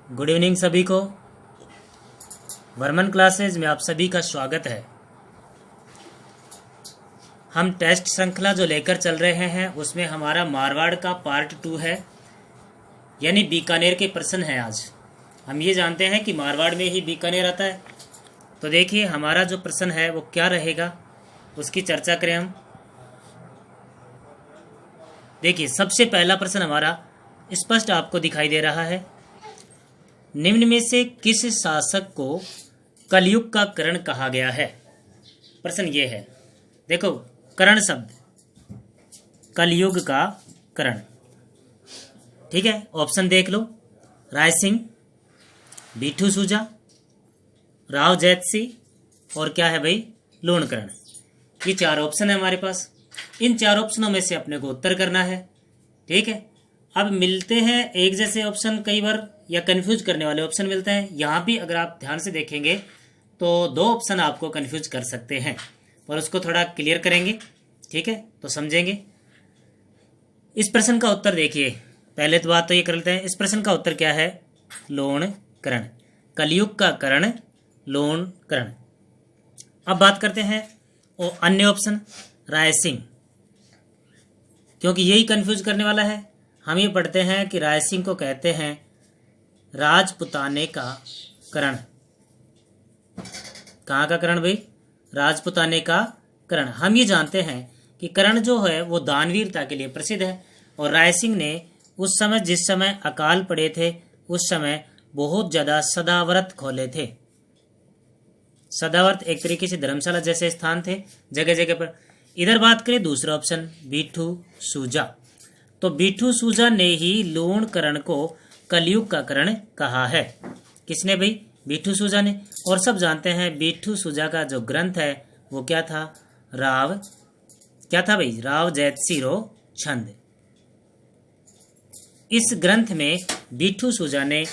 Good evening सभी को। Varman classes में आप सभी का स्वागत है। हम टेस्ट श्रृंखला जो लेकर चल रहे हैं उसमें हमारा मारवाड़ का पार्ट 2 है, यानी बीकानेर के प्रश्न हैं। आज हम ये जानते हैं कि मारवाड़ में ही बीकानेर आता है। तो देखिए हमारा जो प्रश्न है वो क्या रहेगा, उसकी चर्चा करें हम। देखिए सबसे पहला प्रश्न हमारा स्पष्ट आपको दिखाई दे रहा है। निम्न में से किस शासक को कलयुग का कर्ण कहा गया है? प्रश्न ये है। देखो कर्ण शब्द, कलयुग का कर्ण, ठीक है। ऑप्शन देख लो, राय सिंह, बीठू सूजा, राव जैतसी और क्या है भाई, लोणकर्ण। ये चार ऑप्शन है हमारे पास। इन चार ऑप्शनों में से अपने को उत्तर करना है, ठीक है। अब मिलते हैं एक जैसे ऑप्शन कई बार, या कंफ्यूज करने वाले ऑप्शन मिलते हैं। यहाँ भी अगर आप ध्यान से देखेंगे तो दो ऑप्शन आपको कंफ्यूज कर सकते हैं, और उसको थोड़ा क्लियर करेंगे, ठीक है, तो समझेंगे। इस प्रश्न का उत्तर देखिए, पहले तो बात तो ये कर लेते हैं, इस प्रश्न का उत्तर क्या है? लोणकर्ण, कलयुग का कर्ण लोणकर्ण। अब बात करते हैं और अन्य ऑप्शन, राय सिंह, क्योंकि यही कंफ्यूज करने वाला है। हम ये पढ़ते हैं कि राय सिंह को कहते हैं राजपुताने का कर्ण। कहाँ का कर्ण भाई? राजपुताने का कर्ण। हम ये जानते हैं कि कर्ण जो है वो दानवीरता के लिए प्रसिद्ध है, और राय सिंह ने उस समय, जिस समय अकाल पड़े थे, उस समय बहुत ज्यादा सदाव्रत खोले थे। सदाव्रत एक तरीके से धर्मशाला जैसे स्थान थे जगह जगह पर। इधर बात करें दूसरा ऑप्शन, बीठू सूजा, तो बीठू सूजा ने ही लोणकर्ण को कलयुग का कर्ण कहा है। किसने भाई? बीठू सूजा ने। और सब जानते हैं बीठू सूजा का जो ग्रंथ है वो क्या था? राव, क्या था भाई? राव जैतसी रो छंद। इस ग्रंथ में बीठू सूजा ने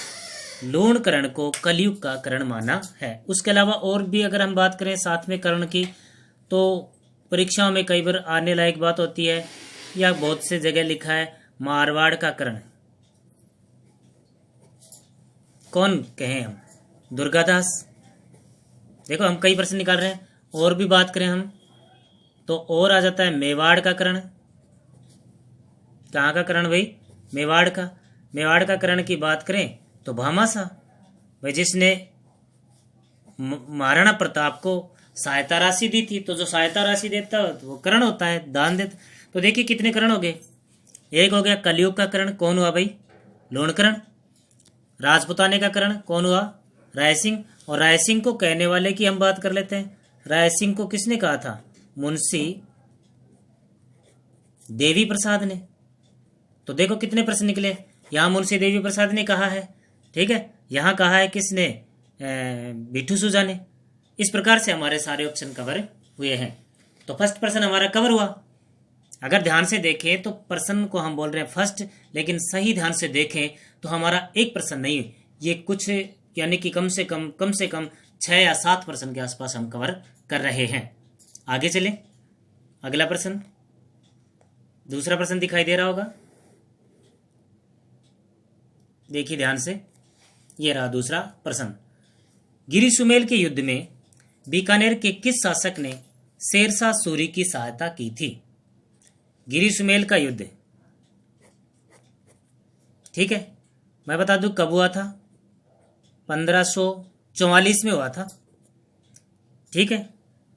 लोणकर्ण को कलयुग का कर्ण माना है। उसके अलावा और भी अगर हम बात करें साथ में कर्ण की, तो परीक्षाओं में कई बार आने लायक बात होती है, या बहुत से जगह लिखा है मारवाड़ का कर्ण। कौन कहें हम? दुर्गादास। देखो हम कई प्रश्न निकाल रहे हैं। और भी बात करें हम तो और आ जाता है मेवाड़ का कर्ण। कहाँ का कर्ण भाई? मेवाड़ का। मेवाड़ का कर्ण की बात करें तो भामाशाह भाई, जिसने महाराणा प्रताप को सहायता राशि दी थी। तो जो सहायता राशि देता है वो कर्ण होता है, दान देता। तो देखिए कितने कर्ण हो गए। एक हो गया कलयुग का कर्ण, कौन हुआ भाई? लोणकर्ण। राजपुताने का कर्ण कौन हुआ? राय सिंह। और राय सिंह को कहने वाले की हम बात कर लेते हैं। राय सिंह को किसने कहा था? मुंशी देवी प्रसाद ने। तो देखो कितने प्रश्न निकले। यहां मुंशी देवी प्रसाद ने कहा है, ठीक है, यहां कहा है किसने? बीठू सूजा ने। इस प्रकार से हमारे सारे ऑप्शन कवर हुए हैं। तो फर्स्ट प्रश्न हमारा कवर हुआ। अगर ध्यान से देखें तो प्रश्न को हम बोल रहे हैं फर्स्ट, लेकिन सही ध्यान से देखें तो हमारा एक प्रश्न नहीं, ये कुछ यानी कि कम से कम 6 या 7 प्रश्न के आसपास हम कवर कर रहे हैं। आगे चलें। अगला प्रश्न, दूसरा प्रश्न दिखाई दे रहा होगा, देखिए ध्यान से। ये रहा दूसरा प्रश्न। गिरी सुमेल के युद्ध में बीकानेर के किस शासक ने शेरशाह सूरी की सहायता की थी? गिरी सुमेल का युद्ध, ठीक है, मैं बता दूं कब हुआ था? 1544 में हुआ था, ठीक है।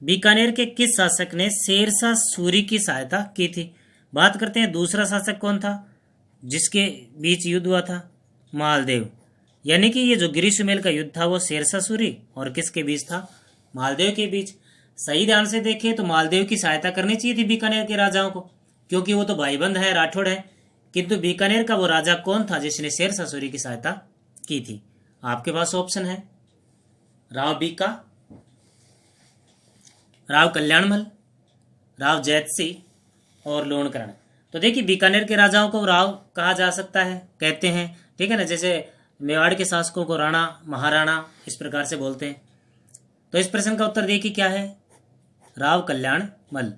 बीकानेर के किस शासक ने शेरशाह सूरी की सहायता की थी? बात करते हैं दूसरा शासक कौन था जिसके बीच युद्ध हुआ था? मालदेव। यानी कि ये जो गिरी सुमेल का युद्ध था वो शेरशाह सूरी और किसके बीच था? मालदेव के बीच। सही ध्यान से देखें तो मालदेव की सहायता करनी चाहिए थी बीकानेर के राजाओं को, क्योंकि वो तो भाईबंद है, राठौड़ है। किंतु बीकानेर का वो राजा कौन था जिसने शेरशाह सूरी की सहायता की थी? आपके पास ऑप्शन है राव बीका, राव कल्याणमल, राव जैतसी और लोणकर्ण। तो देखिए बीकानेर के राजाओं को राव कहा जा सकता है, कहते हैं, ठीक है ना। जैसे मेवाड़ के शासकों को राणा, महाराणा इस प्रकार से बोलते हैं। तो इस प्रश्न का उत्तर देखिए क्या है? राव कल्याणमल।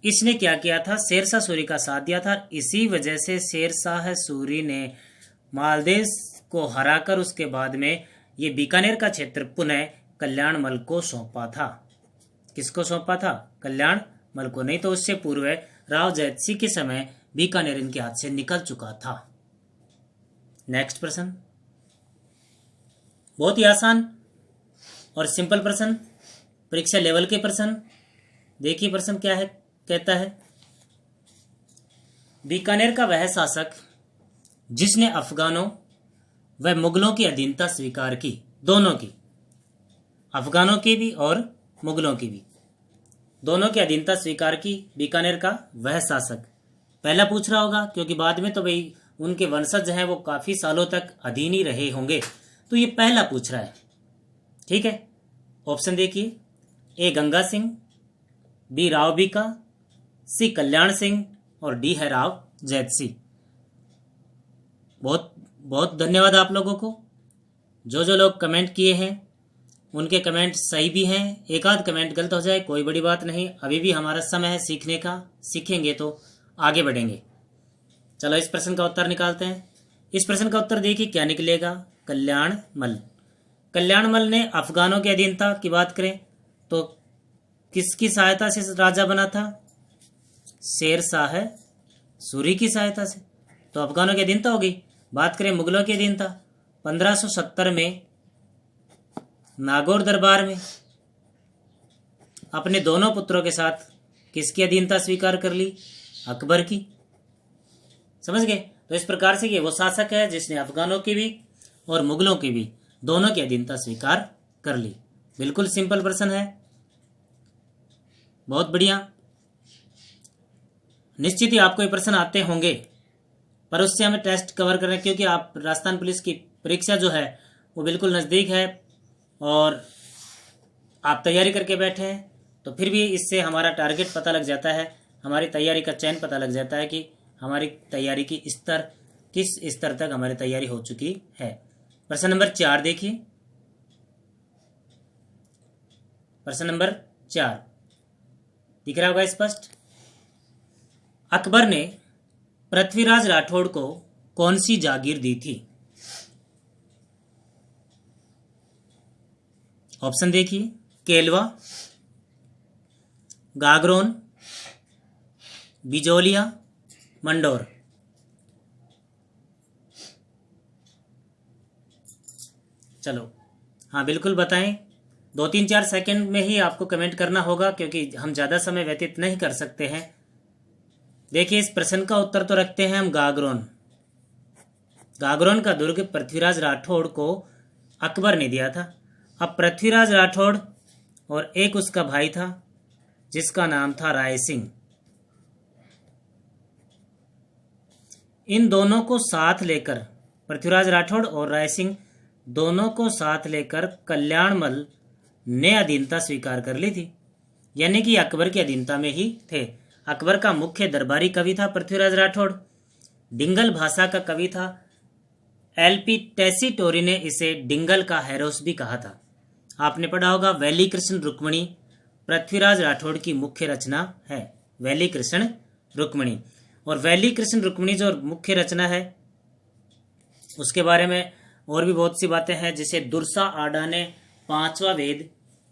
इसने क्या किया था? शेरशाह सूरी का साथ दिया था। इसी वजह से शेरशाह सूरी ने मालदेव को हराकर उसके बाद में ये बीकानेर का क्षेत्र पुनः कल्याणमल को सौंपा था। किसको सौंपा था? कल्याणमल को। नहीं तो उससे पूर्व राव जयसिंह के समय बीकानेर इनके हाथ से निकल चुका था। नेक्स्ट प्रश्न, बहुत ही आसान और सिंपल प्रश्न, परीक्षा लेवल के प्रश्न। देखिए प्रश्न क्या है, कहता है बीकानेर का वह शासक जिसने अफगानों व मुगलों की अधीनता स्वीकार की, दोनों की, अफगानों की भी और मुगलों की भी, दोनों की अधीनता स्वीकार की, बीकानेर का वह शासक। पहला पूछ रहा होगा क्योंकि बाद में तो भाई उनके वंशज हैं वो काफी सालों तक अधीन ही रहे होंगे, तो ये पहला पूछ रहा है। ठीक है, ऑप्शन देखिए, ए गंगा सिंह, बी राव बीका, सी कल्याण सिंह और डी है राव जैत सिंह। बहुत बहुत धन्यवाद आप लोगों को। जो लोग कमेंट किए हैं उनके कमेंट सही भी हैं, एक आध कमेंट गलत हो जाए कोई बड़ी बात नहीं, अभी भी हमारा समय है सीखने का, सीखेंगे तो आगे बढ़ेंगे। चलो इस प्रश्न का उत्तर निकालते हैं। इस प्रश्न का उत्तर देखिए क्या निकलेगा, कल्याणमल। कल्याणमल ने अफगानों की अधीनता की बात करें तो किसकी सहायता से राजा बना था? शेर शाह सूरी की सहायता से, तो अफगानों की अधीनता हो गई। बात करें मुगलों की अधीनता, 1570 में नागौर दरबार में अपने दोनों पुत्रों के साथ किसकी अधीनता स्वीकार कर ली? अकबर की। समझ गए? तो इस प्रकार से ये वो शासक है जिसने अफगानों की भी और मुगलों की भी दोनों की अधीनता स्वीकार कर ली। बिल्कुल सिंपल प्रश्न है, बहुत बढ़िया। निश्चित ही आपको ये प्रश्न आते होंगे, पर उससे हमें टेस्ट कवर करना, क्योंकि आप राजस्थान पुलिस की परीक्षा जो है वो बिल्कुल नज़दीक है और आप तैयारी करके बैठे हैं, तो फिर भी इससे हमारा टारगेट पता लग जाता है, हमारी तैयारी का चयन पता लग जाता है कि हमारी तैयारी की स्तर किस स्तर तक हमारी तैयारी हो चुकी है। प्रश्न नंबर 4 देखिए, प्रश्न नंबर 4 दिख रहा होगा स्पष्ट। अकबर ने पृथ्वीराज राठौड़ को कौन सी जागीर दी थी? ऑप्शन देखिए, केलवा, गागरोन, बिजोलिया, मंडोर। चलो हाँ बिल्कुल बताएं, 2-3-4 सेकंड में ही आपको कमेंट करना होगा क्योंकि हम ज़्यादा समय व्यतीत नहीं कर सकते हैं। देखिए इस प्रश्न का उत्तर तो रखते हैं हम गागरोन। गागरोन का दुर्ग पृथ्वीराज राठौड़ को अकबर ने दिया था। अब पृथ्वीराज राठौड़ और एक उसका भाई था जिसका नाम था राय सिंह, इन दोनों को साथ लेकर, पृथ्वीराज राठौड़ और राय सिंह दोनों को साथ लेकर कल्याणमल ने अधीनता स्वीकार कर ली थी, यानी कि अकबर की अधीनता में ही थे। अकबर का मुख्य दरबारी कवि था पृथ्वीराज राठौड़, डिंगल भाषा का कवि था। एलपी टेसीटोरी ने इसे डिंगल का हैरोस भी कहा था। आपने पढ़ा होगा वैली कृष्ण रुक्मणी पृथ्वीराज राठौड़ की मुख्य रचना है, वैली कृष्ण रुक्मणी। और वैली कृष्ण रुक्मणी जो मुख्य रचना है उसके बारे में और भी बहुत सी बातें हैं, जिसे दुर्सा आडा ने 5वां वेद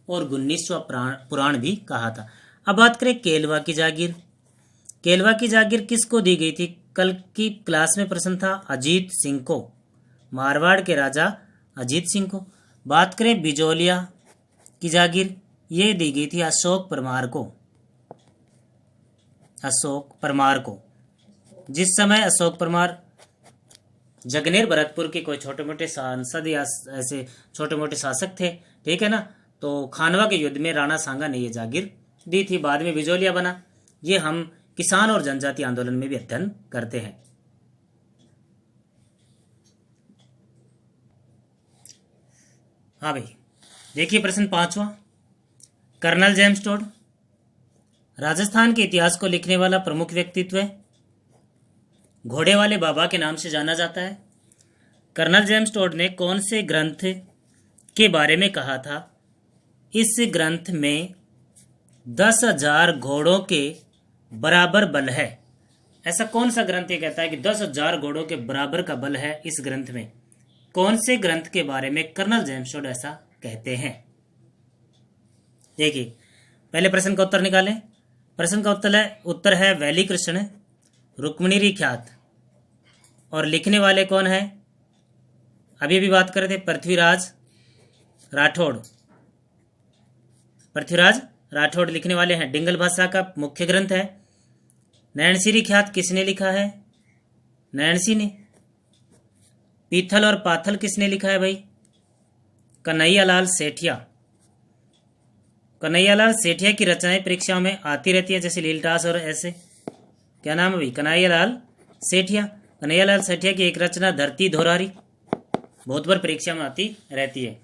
और 19वां पुराण भी कहा था। अब बात करें केलवा की जागीर। केलवा की जागीर किसको दी गई थी? कल की क्लास में प्रश्न था, अजीत सिंह को, मारवाड़ के राजा अजीत सिंह को। बात करें बिजोलिया की जागीर, ये दी गई थी अशोक परमार को, अशोक परमार को। जिस समय अशोक परमार जगनेर भरतपुर के कोई छोटे मोटे सांसद या ऐसे छोटे मोटे शासक थे, ठीक है ना, तो खानवा के युद्ध में राणा सांगा ने ये जागीर दी थी। बाद में बिजोलिया बना। ये हम किसान और जनजाति आंदोलन में भी अध्ययन करते हैं। हाँ भाई देखिए प्रश्न 5वां, कर्नल जेम्स टोड राजस्थान के इतिहास को लिखने वाला प्रमुख व्यक्तित्व है, घोड़े वाले बाबा के नाम से जाना जाता है। कर्नल जेम्स टोड ने कौन से ग्रंथ के बारे में कहा था? इस ग्रंथ में 10,000 घोड़ों के बराबर बल है। ऐसा कौन सा ग्रंथ ये कहता है कि 10,000 घोड़ों के बराबर का बल है इस ग्रंथ में? कौन से ग्रंथ के बारे में कर्नल जेम्स टोड ऐसा कहते हैं? देखिए, पहले प्रश्न का उत्तर निकालें। प्रश्न का उत्तर है वैली कृष्ण रुक्मिणी ख्यात। और लिखने वाले कौन है? अभी भी बात कर रहे थे, पृथ्वीराज राठौड़। पृथ्वीराज राठौड़ लिखने वाले हैं। डिंगल भाषा का मुख्य ग्रंथ है। नैणसी ख्यात किसने लिखा है? नैणसी ने। पीथल और पाथल किसने लिखा है भाई? कन्हैयालाल सेठिया। कन्हैयालाल सेठिया की रचनाएं परीक्षाओं में आती रहती हैं, जैसे लीलटास और ऐसे। क्या नाम है भाई? कन्हैयालाल सेठिया। कन्हैयालाल सेठिया की एक रचना धरती धोरारी बहुत बार परीक्षा में आती रहती है।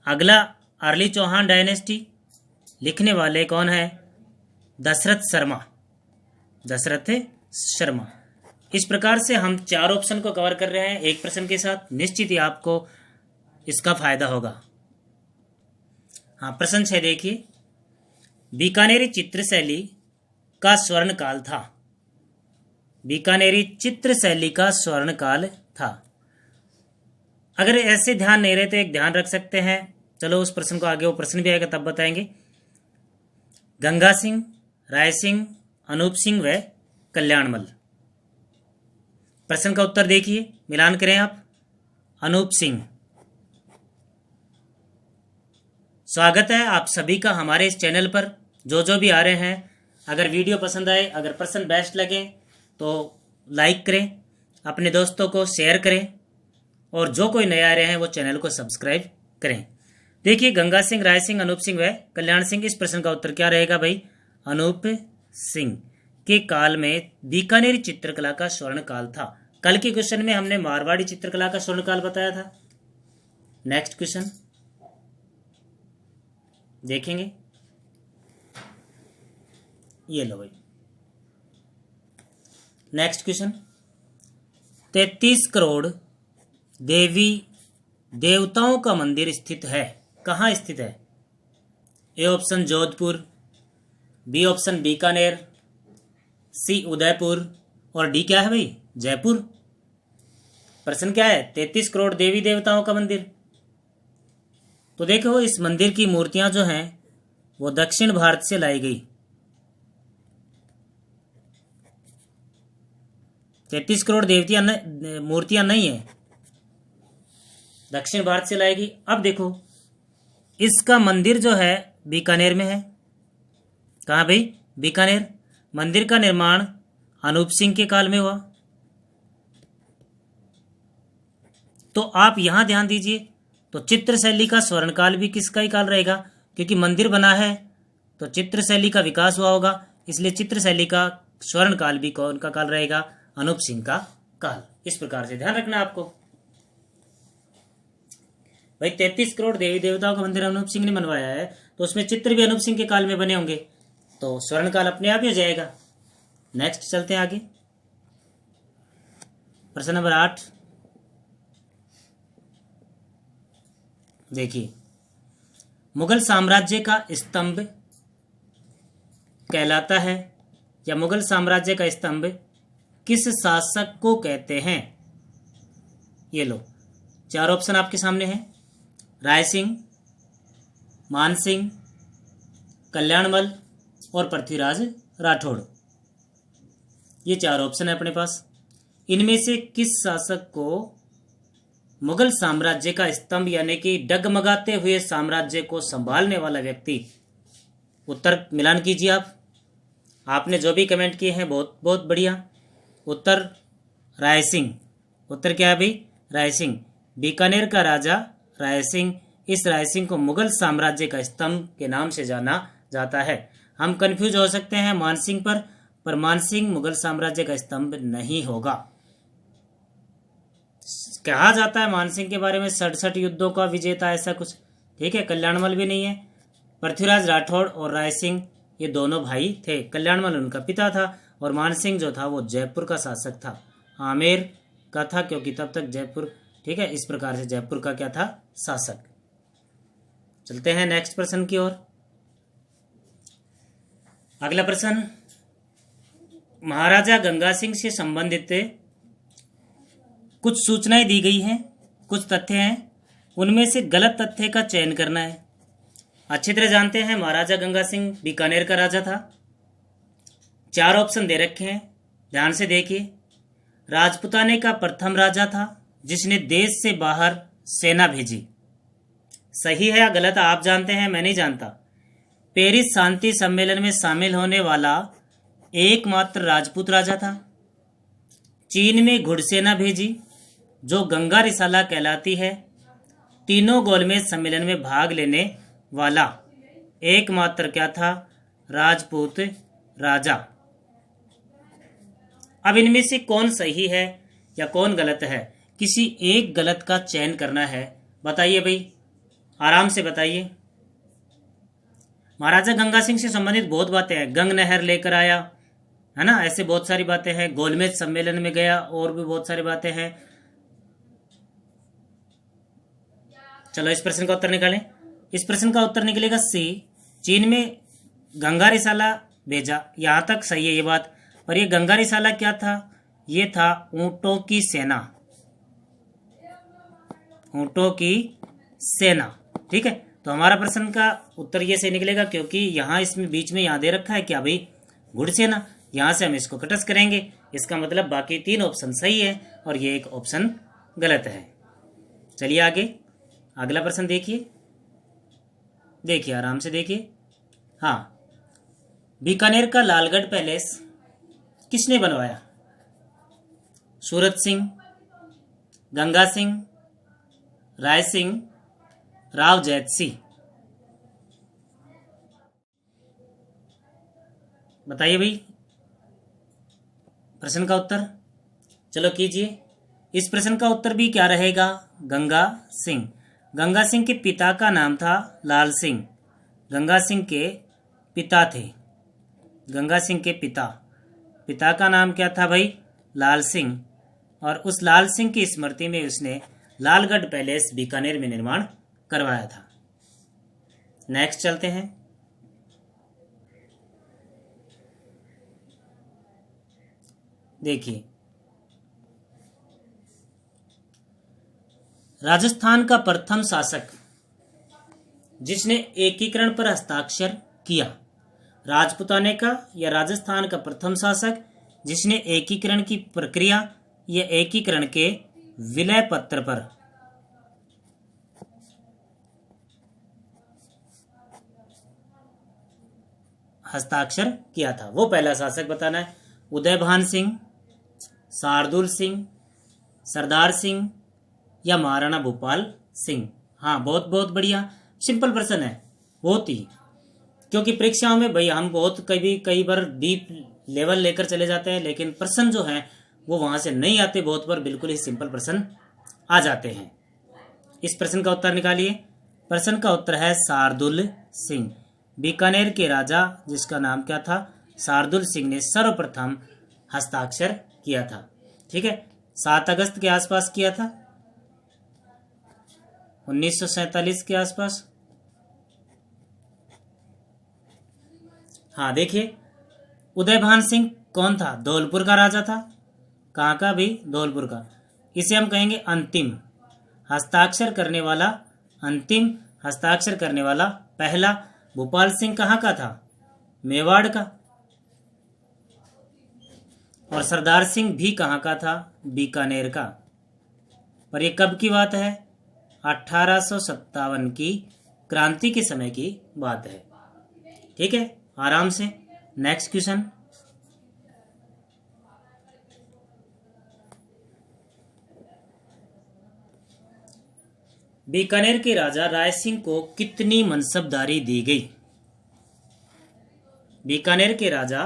अगला, अर्ली चौहान डायनेस्टी, लिखने वाले कौन है? दशरथ शर्मा। दशरथ शर्मा। इस प्रकार से हम 4 ऑप्शन को कवर कर रहे हैं एक प्रश्न के साथ। निश्चित ही आपको इसका फायदा होगा। हाँ, प्रश्न 6 देखिए। बीकानेरी चित्रशैली का स्वर्ण काल था। बीकानेरी चित्रशैली का स्वर्ण काल था। अगर ऐसे ध्यान नहीं रहे तो एक ध्यान रख सकते हैं। चलो उस प्रश्न को आगे, वो प्रश्न भी आएगा तब बताएंगे। गंगा सिंह, राय सिंह, अनूप सिंह व कल्याणमल। प्रश्न का उत्तर देखिए, मिलान करें आप। अनूप सिंह। स्वागत है आप सभी का हमारे इस चैनल पर। जो भी आ रहे हैं, अगर वीडियो पसंद आए, अगर प्रश्न बेस्ट लगे तो लाइक करें, अपने दोस्तों को शेयर करें, और जो कोई नए आ रहे हैं वो चैनल को सब्सक्राइब करें। देखिए, गंगा सिंह, राय सिंह, अनूप सिंह व कल्याण सिंह। इस प्रश्न का उत्तर क्या रहेगा भाई? अनूप सिंह के काल में बीकानेरी चित्रकला का स्वर्ण काल था। कल के क्वेश्चन में हमने मारवाड़ी चित्रकला का स्वर्ण काल बताया था। नेक्स्ट क्वेश्चन देखेंगे। ये लो भाई, नेक्स्ट क्वेश्चन। 33 करोड़ देवी देवताओं का मंदिर स्थित है। कहाँ स्थित है? A option Jodhpur, B option Bikaner, C Udaipur, और डी क्या है भाई? जयपुर। प्रश्न क्या है? 33 करोड़ देवी देवताओं का मंदिर। तो देखो, इस मंदिर की मूर्तियां जो हैं वो दक्षिण भारत से लाई गई। 33 करोड़ देवतियां मूर्तियां नहीं है, दक्षिण भारत से लाई गई। अब देखो, इसका मंदिर जो है बीकानेर में है। कहाँ भाई? बीकानेर। मंदिर का निर्माण अनूप सिंह के काल में हुआ। तो आप यहां ध्यान दीजिए, तो चित्रशैली का स्वर्णकाल भी किसका ही काल रहेगा? क्योंकि मंदिर बना है तो चित्रशैली का विकास हुआ होगा, इसलिए चित्रशैली का स्वर्णकाल भी कौन का काल रहेगा? अनूप सिंह का काल। इस प्रकार से ध्यान रखना आपको भाई। 33 करोड़ देवी देवताओं का मंदिर अनूप सिंह ने बनवाया है, तो उसमें चित्र भी अनूप सिंह के काल में बने होंगे, तो स्वर्णकाल अपने आप ही हो जाएगा। नेक्स्ट चलते हैं आगे। प्रश्न नंबर 8 देखिए। मुगल साम्राज्य का स्तंभ कहलाता है, या मुगल साम्राज्य का स्तंभ किस शासक को कहते हैं? ये लो, 4 ऑप्शन आपके सामने हैं। राय सिंह, मान सिंह, कल्याणमल और पृथ्वीराज राठौड़। ये 4 ऑप्शन है अपने पास। इनमें से किस शासक को मुगल साम्राज्य का स्तंभ, यानी कि डगमगाते हुए साम्राज्य को संभालने वाला व्यक्ति? उत्तर मिलान कीजिए आप। आपने जो भी कमेंट किए हैं बहुत बहुत बढ़िया। उत्तर राय सिंह। उत्तर क्या है भाई? राय सिंह। बीकानेर का राजा राय सिंह। इस राय सिंह को मुगल साम्राज्य का स्तंभ के नाम से जाना जाता है। हम कंफ्यूज हो सकते हैं मान सिंह पर मान सिंह मुगल साम्राज्य का स्तंभ नहीं होगा। कहा जाता है मान सिंह के बारे में 67 युद्धों का विजेता, ऐसा कुछ। ठीक है, कल्याणमल भी नहीं है। पृथ्वीराज राठौड़ और राय सिंह ये दोनों भाई थे। कल्याणमल उनका पिता था और मान सिंह जो था वो जयपुर का शासक था। आमेर का था, क्योंकि तब तक जयपुर, ठीक है, इस प्रकार से जयपुर का क्या था? शासक। चलते हैं नेक्स्ट प्रश्न की ओर। अगला प्रश्न, महाराजा गंगा सिंह से संबंधित कुछ सूचनाएं दी गई हैं। कुछ तथ्य हैं, उनमें से गलत तथ्य का चयन करना है। अच्छी तरह जानते हैं महाराजा गंगा सिंह बीकानेर का राजा था। 4 ऑप्शन दे रखे हैं, ध्यान से देखिए। राजपुताने का प्रथम राजा था जिसने देश से बाहर सेना भेजी। सही है या गलत आप जानते हैं, मैं नहीं जानता। पेरिस शांति सम्मेलन में शामिल होने वाला एकमात्र राजपूत राजा था। चीन में घुड़सेना भेजी जो गंगा रिसाला कहलाती है। तीनों गोलमेज सम्मेलन में भाग लेने वाला एकमात्र क्या था? राजपूत राजा। अब इनमें से कौन सही है या कौन गलत है? किसी एक गलत का चयन करना है। बताइए भाई, आराम से बताइए। महाराजा गंगा सिंह से संबंधित बहुत बातें हैं। गंग नहर लेकर आया, है ना, ऐसे बहुत सारी बातें हैं। गोलमेज सम्मेलन में गया, और भी बहुत सारी बातें हैं। चलो इस प्रश्न का उत्तर निकालें। इस प्रश्न का उत्तर निकलेगा सी, चीन में गंगा रिसाला भेजा। यहां तक सही है ये बात। पर ये गंगा रिसाला क्या था? ये था ऊंटों की सेना, ऊंटों की सेना। ठीक है, तो हमारा प्रश्न का उत्तर ये सही निकलेगा, क्योंकि यहां इसमें बीच में यहां दे रखा है क्या भाई? घुड़सेना। यहां से हम इसको कटस करेंगे, इसका मतलब बाकी 3 ऑप्शन सही है और ये एक ऑप्शन गलत है। चलिए आगे, अगला प्रश्न देखिए। देखिए आराम से देखिए। हाँ, बीकानेर का लालगढ़ पैलेस किसने बनवाया? सूरत सिंह, गंगा सिंह, राय सिंह, राव जैत सिंह। बताइए भाई प्रश्न का उत्तर। चलो कीजिए। इस प्रश्न का उत्तर भी क्या रहेगा? गंगा सिंह। गंगा सिंह के पिता का नाम था लाल सिंह। गंगा सिंह के पिता थे। गंगा सिंह के पिता का नाम क्या था भाई? लाल सिंह। और उस लाल सिंह की स्मृति में उसने लालगढ़ पैलेस बीकानेर में निर्माण करवाया था। नेक्स्ट चलते हैं। देखिए, राजस्थान का प्रथम शासक जिसने एकीकरण पर हस्ताक्षर किया। राजपुताने का या राजस्थान का प्रथम शासक जिसने एकीकरण की प्रक्रिया या एकीकरण के विलय पत्र पर हस्ताक्षर किया था, वो पहला शासक बताना है। उदयभान सिंह, शार्दुल सिंह, सरदार सिंह या महाराणा भूपाल सिंह। हाँ, बहुत बहुत बढ़िया, सिंपल प्रश्न है बहुत ही, क्योंकि परीक्षाओं में भाई हम बहुत कई बार डीप लेवल लेकर चले जाते हैं, लेकिन प्रश्न जो है वो वहां से नहीं आते। बहुत बार बिल्कुल ही सिंपल प्रश्न आ जाते हैं। इस प्रश्न का उत्तर निकालिए। प्रश्न का उत्तर है शार्दुल सिंह। बीकानेर के राजा जिसका नाम क्या था? शार्दुल सिंह ने सर्वप्रथम हस्ताक्षर किया था। ठीक है, 7 अगस्त के आसपास किया था, 1947 के आसपास। हाँ देखिए, उदयभान सिंह कौन था? धौलपुर का राजा था। कहाँ का भी? धौलपुर का। इसे हम कहेंगे अंतिम हस्ताक्षर करने वाला। अंतिम हस्ताक्षर करने वाला पहला। भूपाल सिंह कहाँ का था? मेवाड़ का। और सरदार सिंह भी कहाँ का था? बीकानेर का। पर ये कब की बात है? 1857 की क्रांति के समय की बात है। ठीक है, आराम से। Next question. बीकानेर के राजा राय सिंह को कितनी मनसबदारी दी गई? बीकानेर के राजा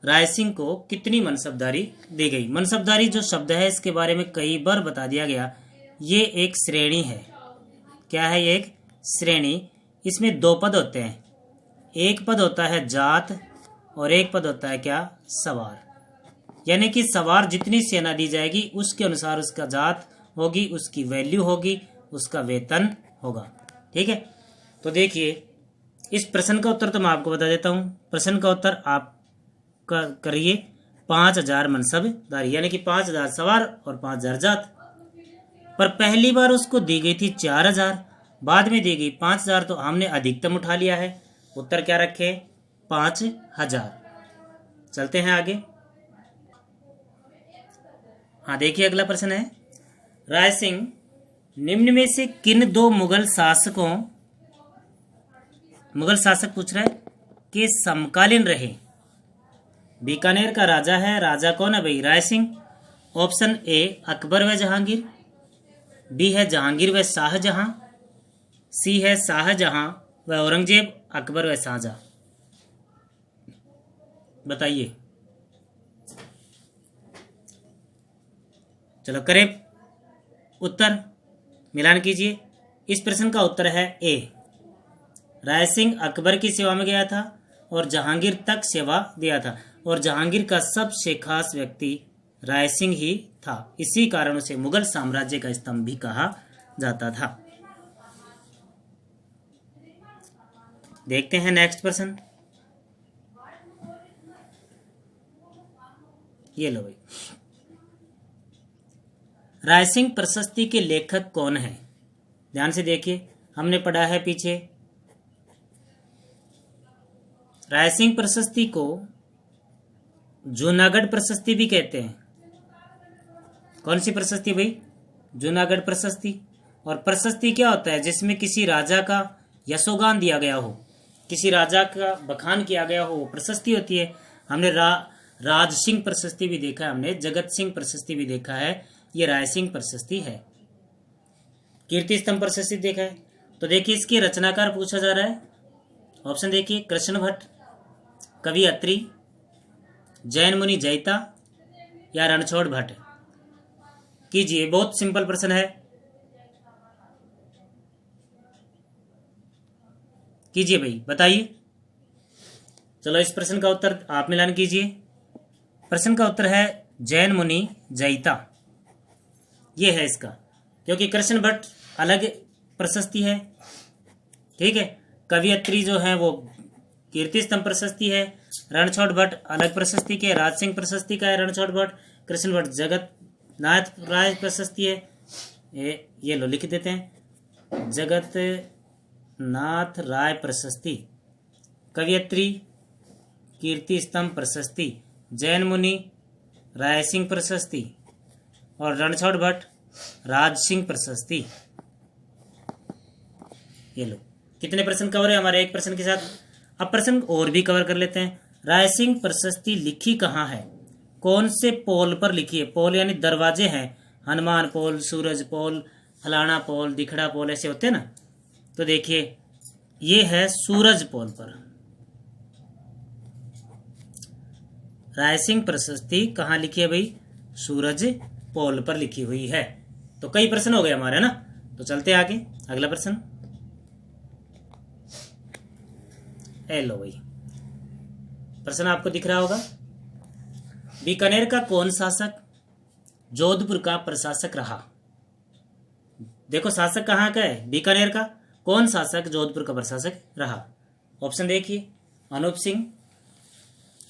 राय सिंह को कितनी मनसबदारी दी गई? मनसबदारी जो शब्द है इसके बारे में कई बार बता दिया गया। ये एक श्रेणी है। क्या है? ये एक श्रेणी। इसमें 2 पद होते हैं। एक पद होता है जात और एक पद होता है क्या? सवार। यानी कि सवार जितनी सेना दी जाएगी उसके अनुसार उसका जात होगी, उसकी वैल्यू होगी, उसका वेतन होगा। ठीक है, तो देखिए इस प्रश्न का उत्तर तो मैं आपको बता देता हूं। प्रश्न का उत्तर आप करिए 5000 मनसबदारी, यानी कि 5000 सवार और 5000 जात। पर पहली बार उसको दी गई थी 4,000, बाद में दी गई 5,000, तो हमने अधिकतम उठा लिया है। उत्तर क्या रखे? 5,000। चलते हैं आगे। हाँ देखिए, अगला प्रश्न है, राय सिंह निम्न में से किन दो मुगल शासक पूछ रहे के समकालीन रहे? बीकानेर का राजा है, राजा कौन है भाई? राय सिंह। ऑप्शन ए अकबर व जहांगीर, बी है जहांगीर व शाहजहां, सी है शाहजहां व औरंगजेब, अकबर व शाहजहां। बताइए। चलो करें उत्तर, मिलान कीजिए। इस प्रश्न का उत्तर है ए। राय सिंह अकबर की सेवा में गया था और जहांगीर तक सेवा दिया था, और जहांगीर का सबसे खास व्यक्ति राय सिंह ही था। इसी कारण उसे मुगल साम्राज्य का स्तंभ भी कहा जाता था। देखते हैं नेक्स्ट प्रश्न। ये लो भाई, राय सिंह प्रशस्ति के लेखक कौन है? ध्यान से देखिए, हमने पढ़ा है पीछे। राय सिंह प्रशस्ति को जूनागढ़ प्रशस्ति भी कहते हैं। कौन सी प्रशस्ति भाई? जूनागढ़ प्रशस्ति। और प्रशस्ति क्या होता है? जिसमें किसी राजा का यशोगान दिया गया हो, किसी राजा का बखान किया गया हो, वो प्रशस्ति होती है। हमने राज सिंह प्रशस्ति भी देखा है, हमने जगत सिंह प्रशस्ति भी देखा है, ये राय सिंह प्रशस्ति है। कीर्ति स्तंभ प्रशस्ति देखा है। तो देखिए, इसके रचनाकार पूछा जा रहा है। ऑप्शन देखिए, कृष्ण भट्ट, कवि अत्रि, जैन मुनि जैता या रणछोड़ भट्ट। कीजिए, बहुत सिंपल प्रश्न है, कीजिए भाई, बताइए। चलो इस प्रश्न का उत्तर आप मिलान कीजिए। प्रश्न का उत्तर है जैन मुनि जैता। ये है इसका, क्योंकि कृष्ण भट्ट अलग प्रशस्ति है, ठीक है। कवि अत्रि जो है वो कीर्ति स्तंभ प्रशस्ति है। रणछोड़ भट्ट अलग प्रशस्ति के, राज सिंह प्रशस्ति का है रणछोड़ भट्ट। कृष्ण भट्ट जगत नाथ राय प्रशस्ति है। ये लो लिख देते हैं, जगत नाथ राय प्रशस्ति। कवि अत्रि कीर्ति स्तंभ प्रशस्ति, जैन मुनि राय सिंह प्रशस्ति, और रणछोड़ भट्ट राज सिंह प्रशस्ति। ये लो, कितने प्रश्न कवर है हमारे एक प्रश्न के साथ। अब प्रश्न और भी कवर कर लेते हैं। राय सिंह प्रशस्ति लिखी कहाँ है? कौन से पोल पर लिखी है? पोल यानी दरवाजे हैं, हनुमान पोल, सूरज पोल, फलाना पोल, दिखड़ा पोल, ऐसे होते हैं ना। तो देखिए, ये है सूरज पोल पर। राय सिंह प्रशस्ति कहाँ लिखी है भाई? सूरज पोल पर लिखी हुई है। तो कई प्रश्न हो गए हमारे ना। तो चलते आगे, अगला प्रश्न। लो भाई, प्रश्न आपको दिख रहा होगा। बीकानेर का कौन शासक जोधपुर का प्रशासक रहा? देखो, शासक कहाँ का है? बीकानेर का। कौन शासक जोधपुर का प्रशासक रहा? ऑप्शन देखिए, अनूप सिंह,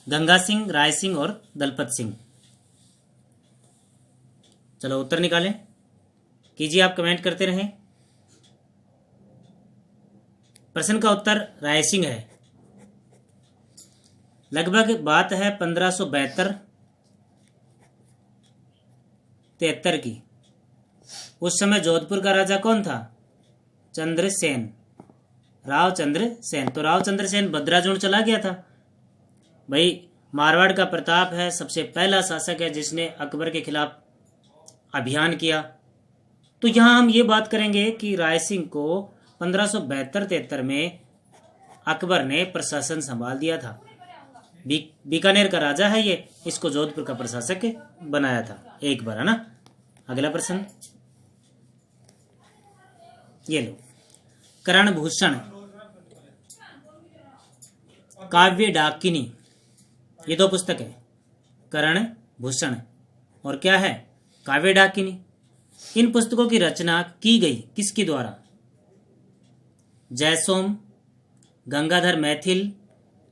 गंगा सिंह, राय सिंह और दलपत सिंह। चलो उत्तर निकालें, कीजिए, आप कमेंट करते रहें। प्रश्न का उत्तर राय सिंह है। लगभग बात है 1572-73 की। उस समय जोधपुर का राजा कौन था? चंद्रसेन, राव चंद्रसेन। तो राव चंद्रसेन बद्राजुण चला गया था भाई। मारवाड़ का प्रताप है, सबसे पहला शासक है जिसने अकबर के खिलाफ अभियान किया। तो यहां हम ये बात करेंगे कि राय सिंह को 1572-73 में अकबर ने प्रशासन संभाल दिया था। बीकानेर का राजा है ये, इसको जोधपुर का प्रशासक बनाया था एक बार, है ना। अगला प्रश्न, ये लो, करणभूषण, काव्य डाकिनी, ये दो पुस्तक है, करणभूषण और क्या है? काव्य डाकिनी। इन पुस्तकों की रचना की गई किसके द्वारा? जयसोम, गंगाधर मैथिल,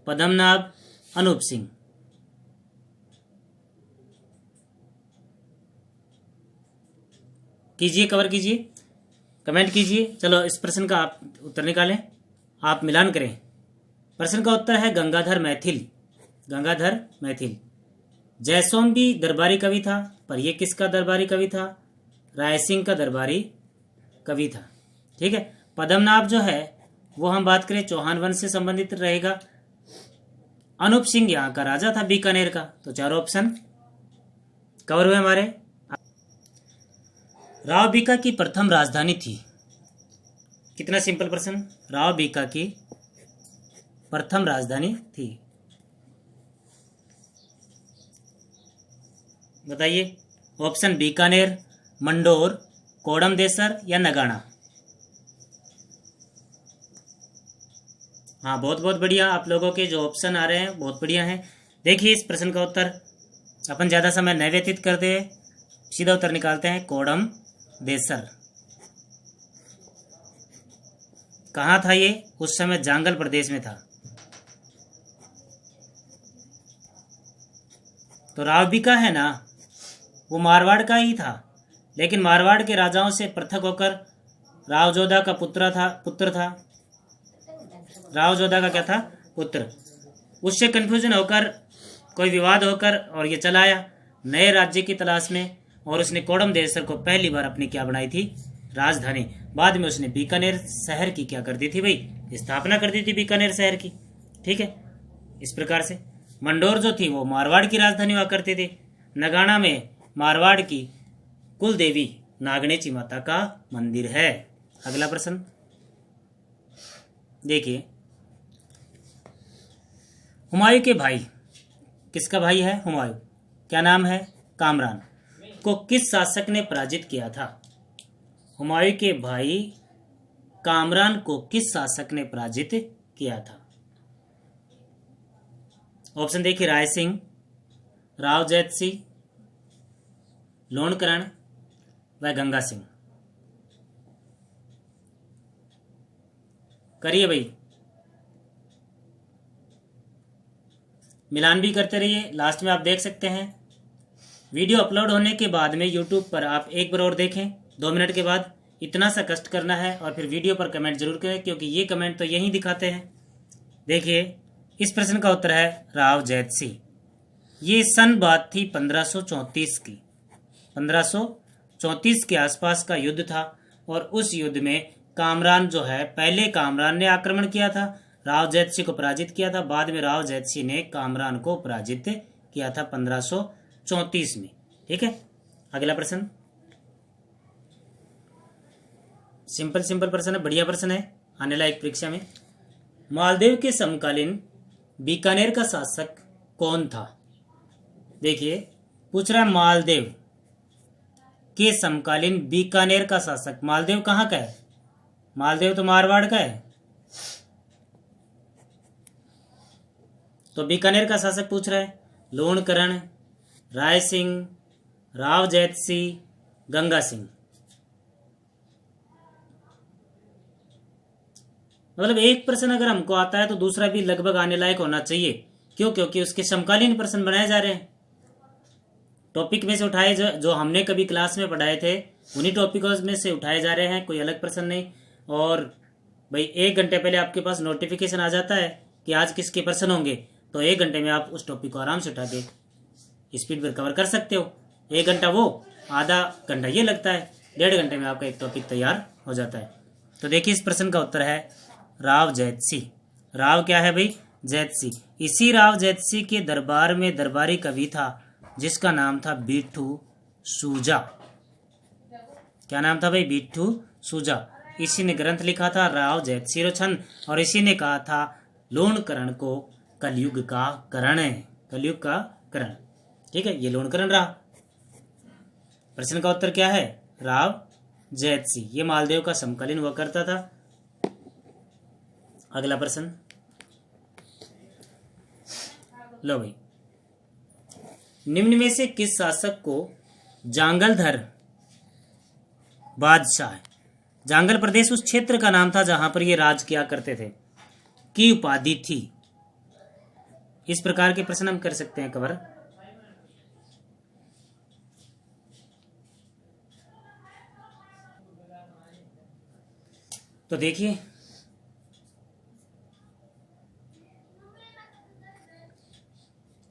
पद्मनाभ, अनूप सिंह। कीजिए, कवर कीजिए, कमेंट कीजिए। चलो इस प्रश्न का आप उत्तर निकालें, आप मिलान करें। प्रश्न का उत्तर है गंगाधर मैथिल। गंगाधर मैथिल। जयसोम भी दरबारी कवि था, पर यह किसका दरबारी कवि था? रायसिंह का दरबारी कवि था। ठीक है। पद्मनाभ जो है वो हम बात करें चौहान वंश से संबंधित रहेगा। अनूप सिंह यहाँ का राजा था बीकानेर का। तो चारों ऑप्शन कवर हुए हमारे। राव बीका की प्रथम राजधानी थी। कितना सिंपल प्रश्न। राव बीका की प्रथम राजधानी थी, बताइए। ऑप्शन बीकानेर, मंडोर, कोडम देसर या नगाना। हाँ, बहुत बहुत बढ़िया। आप लोगों के जो ऑप्शन आ रहे हैं बहुत बढ़िया हैं। देखिए इस प्रश्न का उत्तर, अपन ज़्यादा समय नहीं व्यतीत करते हैं, सीधा उत्तर निकालते हैं। कोडम देसर। कहाँ था ये? उस समय जांगल प्रदेश में था। तो राव बीका है ना, वो मारवाड़ का ही था, लेकिन मारवाड़ के राजाओं से पृथक होकर राव जोधा का पुत्र था। राव जोधा का क्या था? पुत्र। उससे कंफ्यूजन होकर, कोई विवाद होकर और ये चला आया नए राज्य की तलाश में, और उसने कोडम देसर को पहली बार अपनी क्या बनाई थी? राजधानी। बाद में उसने बीकानेर शहर की क्या कर दी थी भाई? स्थापना कर दी थी बीकानेर शहर की। ठीक है। इस प्रकार से मंडोर जो थी वो मारवाड़ की राजधानी हुआ करती थी। नगाना में मारवाड़ की कुल देवी नागणेची माता का मंदिर है। अगला प्रश्न देखिए। हुमायूं के भाई, किसका भाई है? हुमायूं। क्या नाम है? कामरान। को किस शासक ने पराजित किया था? हुमायूं के भाई कामरान को किस शासक ने पराजित किया था? ऑप्शन देखिए। राय सिंह, राव जैत सिंह, लोणकरण व गंगा सिंह। करिए भाई, मिलान भी करते रहिए। लास्ट में आप देख सकते हैं वीडियो अपलोड होने के बाद में यूट्यूब पर आप एक बार और देखें 2 मिनट के बाद। इतना सा कष्ट करना है और फिर वीडियो पर कमेंट जरूर करें, क्योंकि ये कमेंट तो यही दिखाते हैं। देखिए इस प्रश्न का उत्तर है राव जैत सिंह। ये सन बात थी 1534 की। 1534 के आसपास का युद्ध था, और उस युद्ध में कामरान जो है, पहले कामरान ने आक्रमण किया था, राव जैत सिंह को पराजित किया था। बाद में राव जैत सिंह ने कामरान को पराजित किया था 1534 में। ठीक है। अगला प्रश्न सिंपल प्रश्न है, बढ़िया प्रश्न है, आने लायक परीक्षा में। मालदेव के समकालीन बीकानेर का शासक कौन था? देखिए पूछ रहा है मालदेव के समकालीन बीकानेर का शासक। मालदेव कहाँ का है? मालदेव तो मारवाड़ का है। तो बीकानेर का शासक पूछ रहा है। लोणकरण, राय सिंह, राव जैत सिंह, गंगा सिंह। मतलब एक प्रश्न अगर हमको आता है तो दूसरा भी लगभग आने लायक होना चाहिए। क्यों? क्योंकि उसके समकालीन प्रश्न बनाए जा रहे हैं। टॉपिक में से उठाए जो हमने कभी क्लास में पढ़ाए थे उन्हीं टॉपिकों में से उठाए जा रहे हैं, कोई अलग प्रश्न नहीं। और भाई 1 घंटे पहले आपके पास नोटिफिकेशन आ जाता है कि आज किसके प्रश्न होंगे, तो 1 घंटे में आप उस टॉपिक को आराम से उठा के स्पीड पर कवर कर सकते हो। 1 घंटा वो, आधा घंटा ये लगता है, 1.5 घंटे में आपका एक टॉपिक तैयार हो जाता है। तो देखिए इस प्रश्न का उत्तर है राव जैत सिंह। राव क्या है भाई? जैत सिंह। इसी राव जैत सिंह के दरबार में दरबारी कवि था जिसका नाम था बिट्ठू सूजा। क्या नाम था भाई? बिट्ठू सूजा। इसी ने ग्रंथ लिखा था राव जैत सिंह छंद, और इसी ने कहा था लोणकरण को कलयुग का करण है। कलयुग का करण। ठीक है, ये लोणकरण रहा। प्रश्न का उत्तर क्या है? राव जैत सिंह। ये मालदेव का समकालीन हुआ करता था। अगला प्रश्न लो भाई। निम्न में से किस शासक को जांगलधर बादशाह, जांगल प्रदेश उस क्षेत्र का नाम था जहां पर ये राज किया करते थे, की उपाधि थी? इस प्रकार के प्रश्न हम कर सकते हैं कवर। तो देखिए,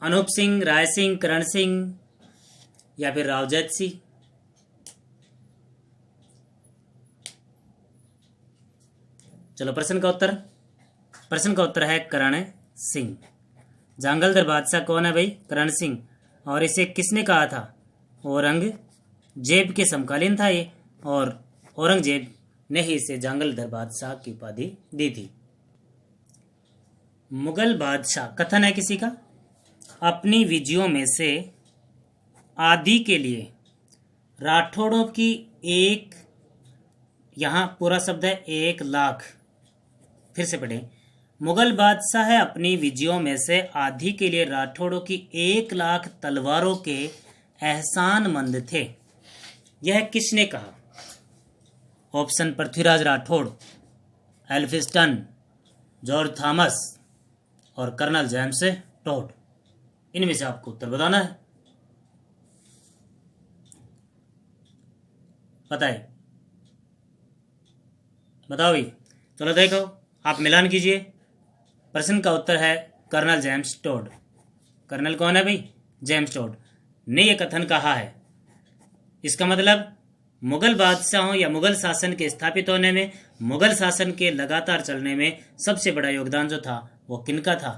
अनूप सिंह, राय सिंह, करण सिंह या फिर रावजैत सिंह। चलो प्रश्न का उत्तर है करण सिंह। जांगलदर बादशाह कौन है भाई? करण सिंह। और इसे किसने कहा था? औरंगजेब के समकालीन था ये, और औरंगजेब ने ही इसे जांगलदर बादशाह की उपाधि दी थी। मुगल बादशाह, कथन है किसी का, अपनी विजयों में से आदि के लिए राठौड़ों की एक, यहां पूरा शब्द है 1,00,000, फिर से पढ़ें। मुगल बादशाह है अपनी विजयों में से आधी के लिए राठौड़ों की 1,00,000 तलवारों के एहसानमंद थे। यह किसने कहा? Option: Prithviraj Rathore, Elphinstone, George Thomas और कर्नल जेम्स टॉड। इनमें से आपको उत्तर बताना है। बताओ भाई। चलो देखो, आप मिलान कीजिए। प्रश्न का उत्तर है कर्नल जेम्स टॉड। कर्नल कौन है भाई? जेम्स टॉड ने यह कथन कहा है। इसका मतलब मुगल बादशाहों या मुगल शासन के स्थापित होने में, मुगल शासन के लगातार चलने में सबसे बड़ा योगदान जो था वो किनका था?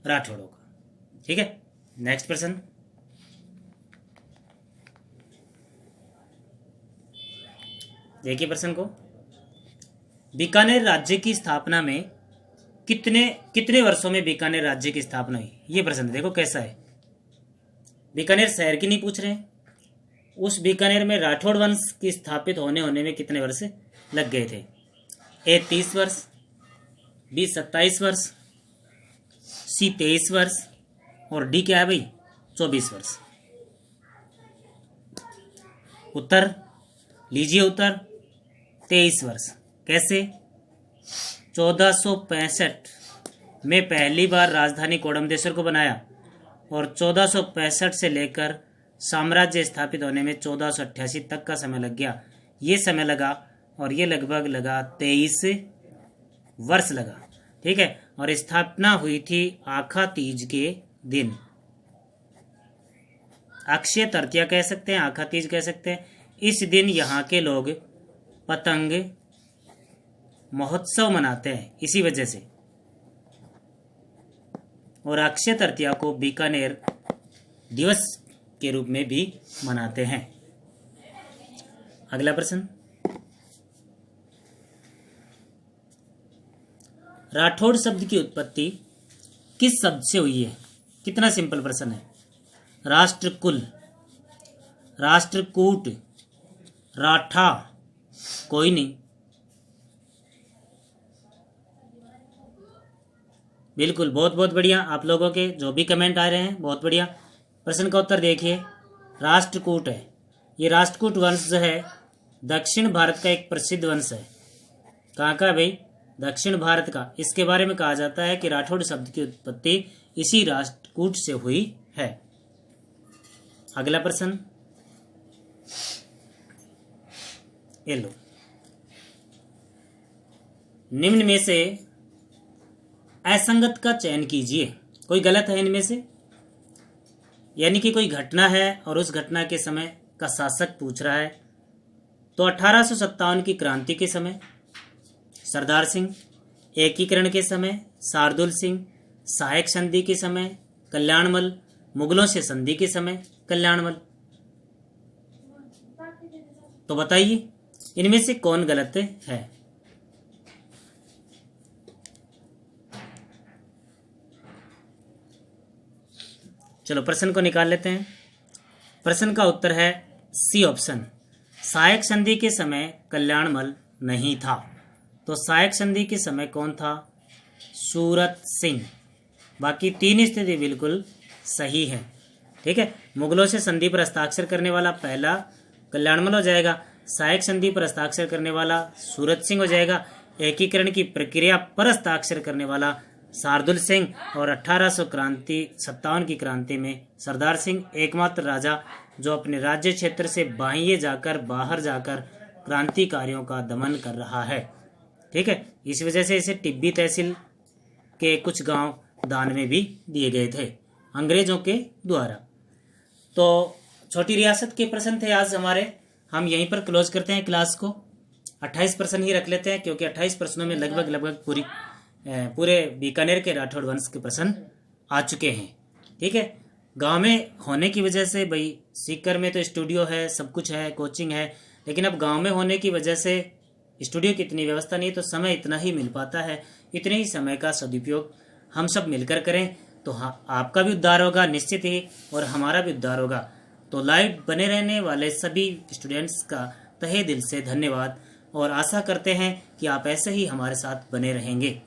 राठौड़ों का। ठीक है, नेक्स्ट प्रश्न। देखिए प्रश्न को, बीकानेर राज्य की स्थापना में कितने वर्षों में बीकानेर राज्य की स्थापना हुई? ये प्रश्न देखो कैसा है। बीकानेर शहर की नहीं पूछ रहे हैं, उस बीकानेर में राठौड़ वंश की स्थापित होने में कितने वर्ष लग गए थे? ए 30 वर्ष, बी 27 वर्ष, सी 23 वर्ष और डी क्या है भाई? 24 वर्ष। उत्तर लीजिए, उत्तर 23 वर्ष। कैसे? 1465 में पहली बार राजधानी कोडमदेश्वर को बनाया और 1465 से लेकर साम्राज्य स्थापित होने में 1488 तक का समय लग गया। ये समय लगा और ये लगभग लगा 23 वर्ष लगा। ठीक है, और स्थापना हुई थी आखा तीज के दिन। अक्षय तृतीया कह सकते हैं, आखा तीज कह सकते हैं। इस दिन यहाँ के लोग पतंग महोत्सव मनाते हैं इसी वजह से, और अक्षय तृतीया को बीकानेर दिवस के रूप में भी मनाते हैं। अगला प्रश्न, राठौड़ शब्द की उत्पत्ति किस शब्द से हुई है? कितना सिंपल प्रश्न है। राष्ट्रकुल, राष्ट्रकूट, राठा, कोई नहीं। बिल्कुल, बहुत बहुत बढ़िया। आप लोगों के जो भी कमेंट आ रहे हैं बहुत बढ़िया। प्रश्न का उत्तर देखिए, राष्ट्रकूट है। ये राष्ट्रकूट वंश जो है दक्षिण भारत का एक प्रसिद्ध वंश है। कहाँ का भाई? दक्षिण भारत का। इसके बारे में कहा जाता है कि राठौड़ शब्द की उत्पत्ति इसी राष्ट्रकूट से हुई है। अगला प्रश्न, ये लो, निम्न में से असंगत का चयन कीजिए। कोई गलत है इनमें से? यानी कि कोई घटना है और उस घटना के समय का शासक पूछ रहा है। तो 1857 की क्रांति के समय सरदार सिंह, एकीकरण के समय शार्दुल सिंह, सहायक संधि के समय कल्याणमल, मुगलों से संधि के समय कल्याणमल। तो बताइए इनमें से कौन गलत है? चलो प्रश्न को निकाल लेते हैं। प्रश्न का उत्तर है सी ऑप्शन, सहायक संधि के समय कल्याणमल नहीं था। तो सहायक संधि के समय कौन था? सूरत सिंह। बाकी तीन स्थिति बिल्कुल सही है। ठीक है, मुगलों से संधि पर हस्ताक्षर करने वाला पहला कल्याणमल हो जाएगा, सहायक संधि पर हस्ताक्षर करने वाला सूरत सिंह हो जाएगा, एकीकरण की प्रक्रिया पर हस्ताक्षर करने वाला शार्दुल सिंह, और 1857 की क्रांति में सरदार सिंह एकमात्र राजा जो अपने राज्य क्षेत्र से बाहर जाकर क्रांतिकारियों का दमन कर रहा है। ठीक है, इस वजह से इसे टिब्बी तहसील के कुछ गांव दान में भी दिए गए थे अंग्रेजों के द्वारा। तो छोटी रियासत के प्रश्न थे आज हमारे, हम यहीं पर क्लोज करते हैं क्लास को। 28 प्रश्न ही रख लेते हैं क्योंकि 28 प्रश्नों में लगभग पूरे बीकानेर के राठौड़ वंश के प्रश्न आ चुके हैं। ठीक है, गांव में होने की वजह से, भाई सीकर में तो स्टूडियो है, सब कुछ है, कोचिंग है, लेकिन अब गांव में होने की वजह से स्टूडियो की इतनी व्यवस्था नहीं, तो समय इतना ही मिल पाता है। इतने ही समय का सदुपयोग हम सब मिलकर करें तो हाँ, आपका भी उद्धार होगा निश्चित ही, और हमारा भी उद्धार होगा। तो लाइव बने रहने वाले सभी स्टूडेंट्स का तहे दिल से धन्यवाद, और आशा करते हैं कि आप ऐसे ही हमारे साथ बने रहेंगे।